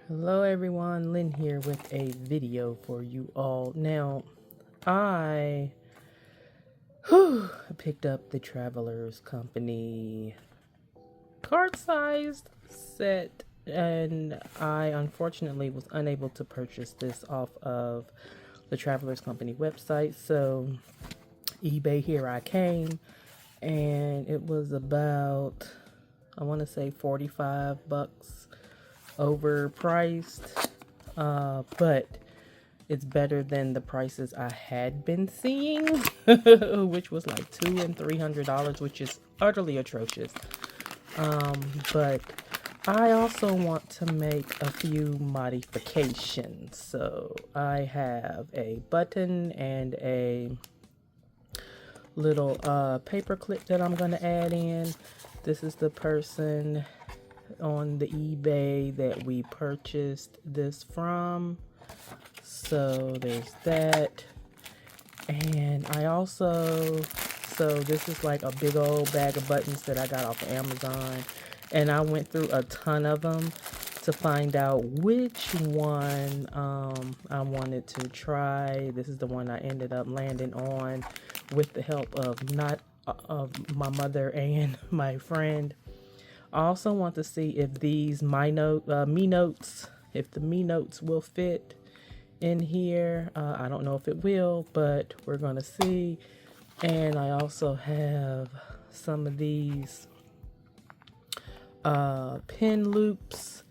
Hello everyone, Lynn here with a video for you all. Now, I picked up the Travelers Company card-sized set, and I unfortunately was unable to purchase this off of the Travelers Company website. So eBay, here I came, and it was about, I want to say, 45 bucks overpriced, but it's better than the prices I had been seeing, which was like $200 and $300, which is utterly atrocious. But I also want to make a few modifications. So I have a button and a little paper clip that I'm going to add in. This is the person on the eBay that we purchased this from. So there's that. And I also, so this is like a big old bag of buttons that I got off of Amazon, and I went through a ton of them to find out which one I wanted to try. This is the one I ended up landing on with the help of my mother and my friend. I also want to see if these me notes, if the me notes will fit in here. I don't know if it will, but we're gonna see. And I also have some of these pin loops,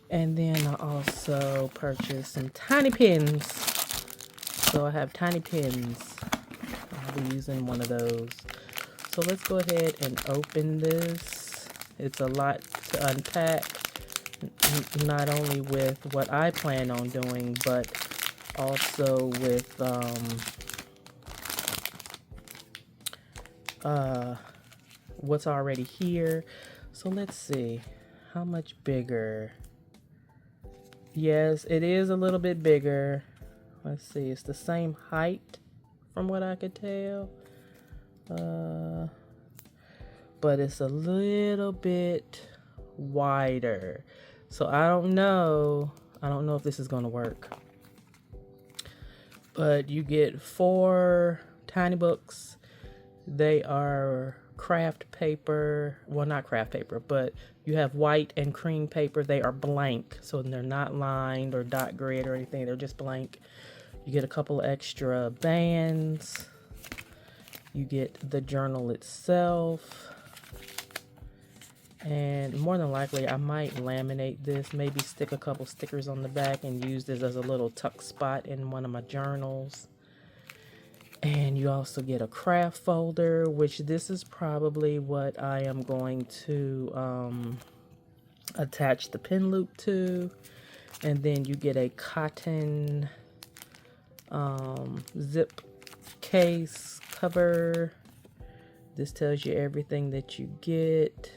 and then I also purchased some tiny pins. So I have tiny pins. I'll be using one of those. So let's go ahead and open this. It's a lot to unpack, not only with what I plan on doing, but also with what's already here. So let's see, how much bigger? Yes, it is a little bit bigger. Let's see, it's the same height from what I could tell. But it's a little bit wider. So I don't know if this is gonna work. But you get 4 tiny books. They are craft paper. Well, not craft paper, but you have white and cream paper. They are blank, so they're not lined or dot grid or anything. They're just blank. You get a couple extra bands. You get the journal itself. And more than likely, I might laminate this, maybe stick a couple stickers on the back and use this as a little tuck spot in one of my journals. And you also get a craft folder, which this is probably what I am going to attach the pin loop to. And then you get a cotton zip case cover. This tells you everything that you get.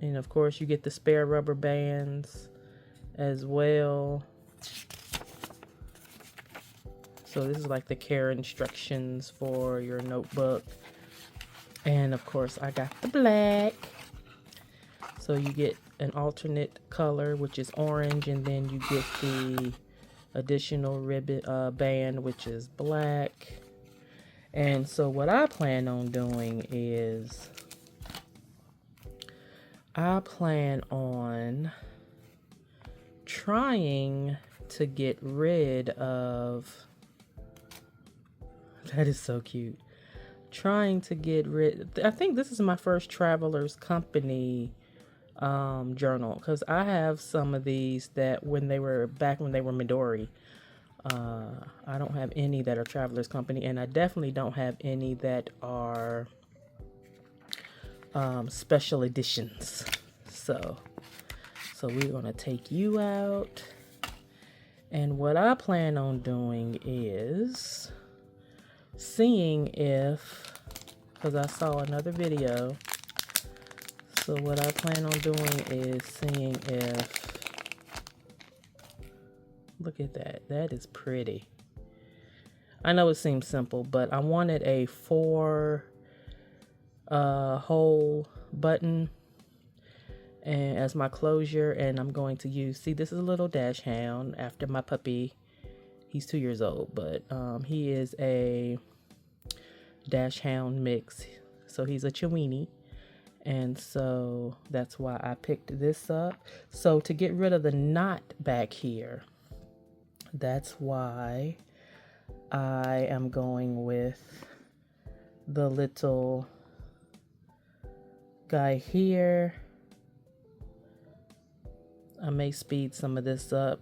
And of course you get the spare rubber bands as well. So this is like the care instructions for your notebook. And of course I got the black. So you get an alternate color, which is orange, and then you get the additional ribbon band, which is black. And so what I plan on doing is I plan on trying to get rid of, that is so cute, trying to get rid, I think this is my first Travelers Company journal, because I have some of these that when they were Midori. I don't have any that are Travelers Company, and I definitely don't have any that are special editions. So we're gonna take you out, and what I plan on doing is seeing if, because I saw another video, so what I plan on doing is seeing if, look at that, that is pretty. I know it seems simple, but I wanted a 4 hole button, and as my closure, and I'm going to use, see, this is a little dash hound after my puppy. He's 2 years old, but he is a dash hound mix, so he's a Chiweenie, and so that's why I picked this up. So to get rid of the knot back here, that's why I am going with the little guy here. I may speed some of this up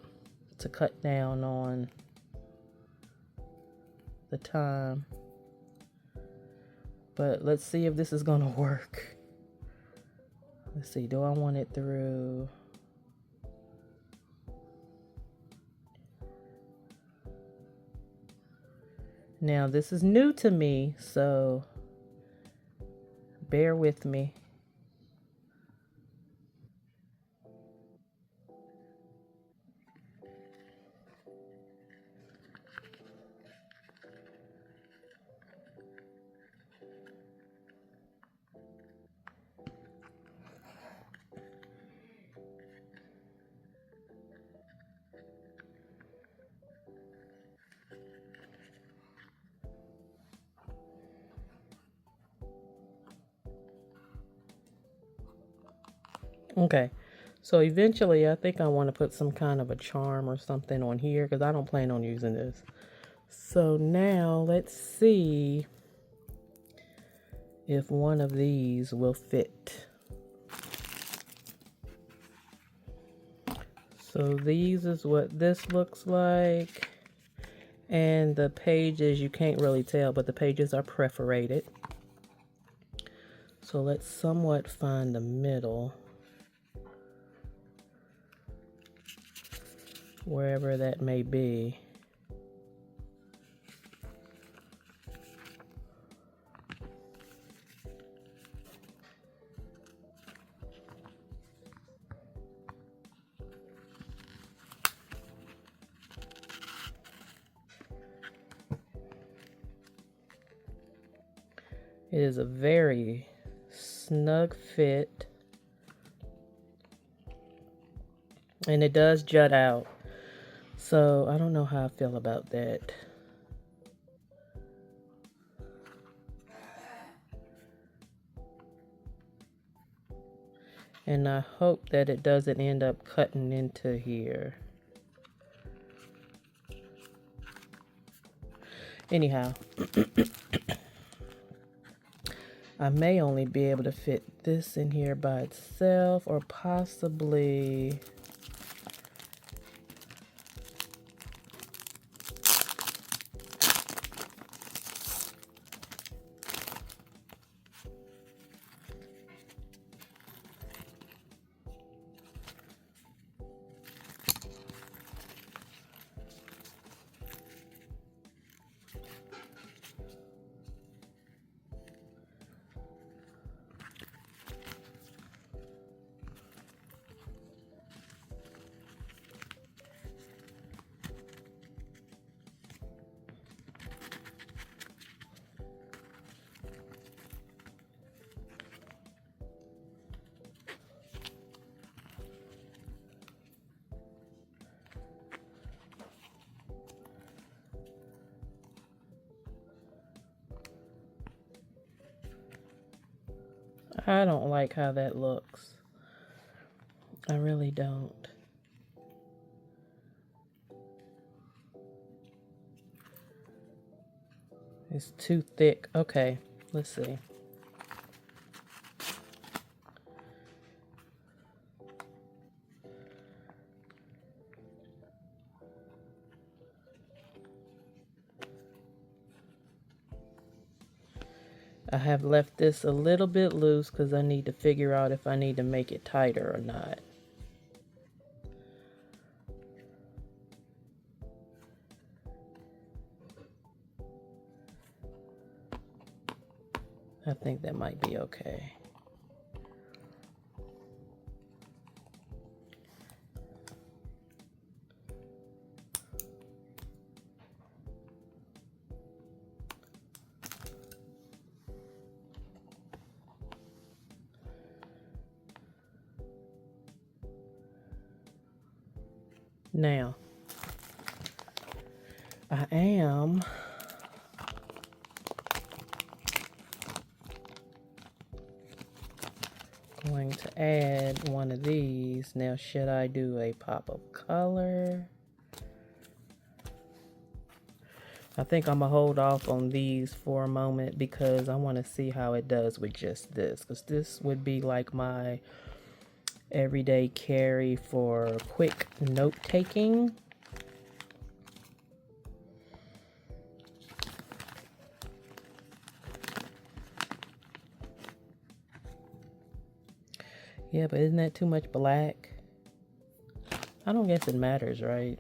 to cut down on the time, but let's see if this is gonna work. Let's see, do I want it through? Now this is new to me, so bear with me. Okay, so eventually I think I want to put some kind of a charm or something on here because I don't plan on using this. So now let's see if one of these will fit. So these is what this looks like. And the pages, you can't really tell, but the pages are perforated. So let's somewhat find the middle, wherever that may be. It is a very snug fit, and it does jut out. So I don't know how I feel about that. And I hope that it doesn't end up cutting into here. Anyhow, I may only be able to fit this in here by itself, or possibly I don't like how that looks. I really don't. It's too thick. Okay, let's see. I have left this a little bit loose because I need to figure out if I need to make it tighter or not. I think that might be okay. Now, I am going to add one of these. Now, should I do a pop of color? I think I'm gonna hold off on these for a moment because I want to see how it does with just this, because this would be like my everyday carry for quick note taking. Yeah, but isn't that too much black? I don't guess it matters, right?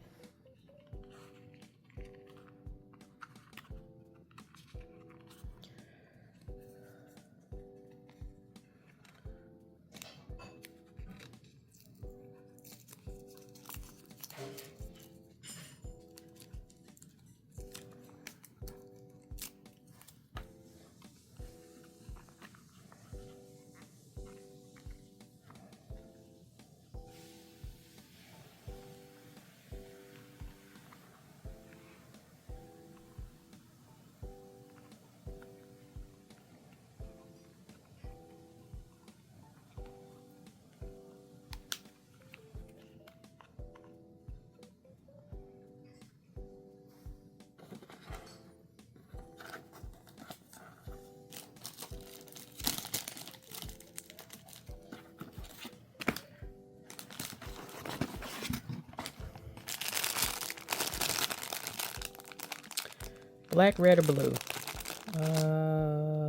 Black, red, or blue?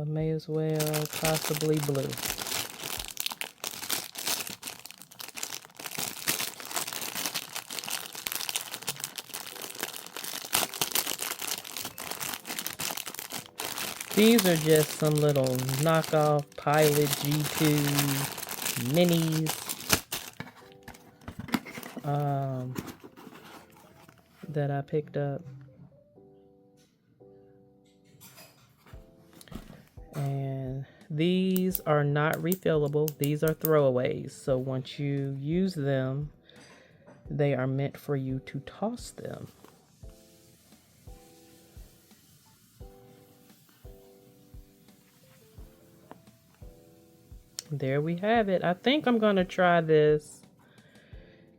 May as well possibly blue. These are just some little knockoff Pilot G2 minis. That I picked up. And these are not refillable. These are throwaways. So once you use them, they are meant for you to toss them. There we have it. I think I'm going to try this.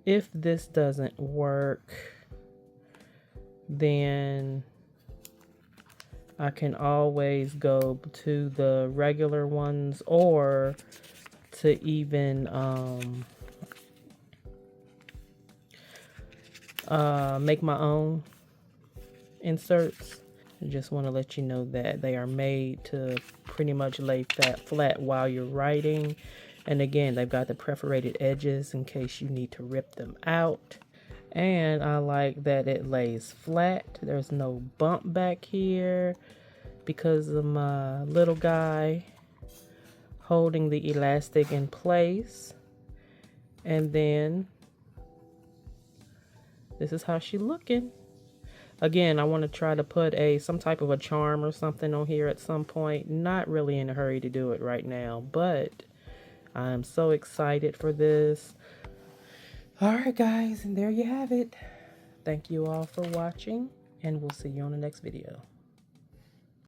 If this doesn't work, then I can always go to the regular ones, or to even make my own inserts. I just want to let you know that they are made to pretty much lay flat while you're writing. And again, they've got the perforated edges in case you need to rip them out. And I like that it lays flat. There's no bump back here because of my little guy holding the elastic in place. And then this is how she's looking. Again, I want to try to put some type of a charm or something on here at some point. Not really in a hurry to do it right now, but I'm so excited for this. Alright guys, and there you have it. Thank you all for watching, and we'll see you on the next video.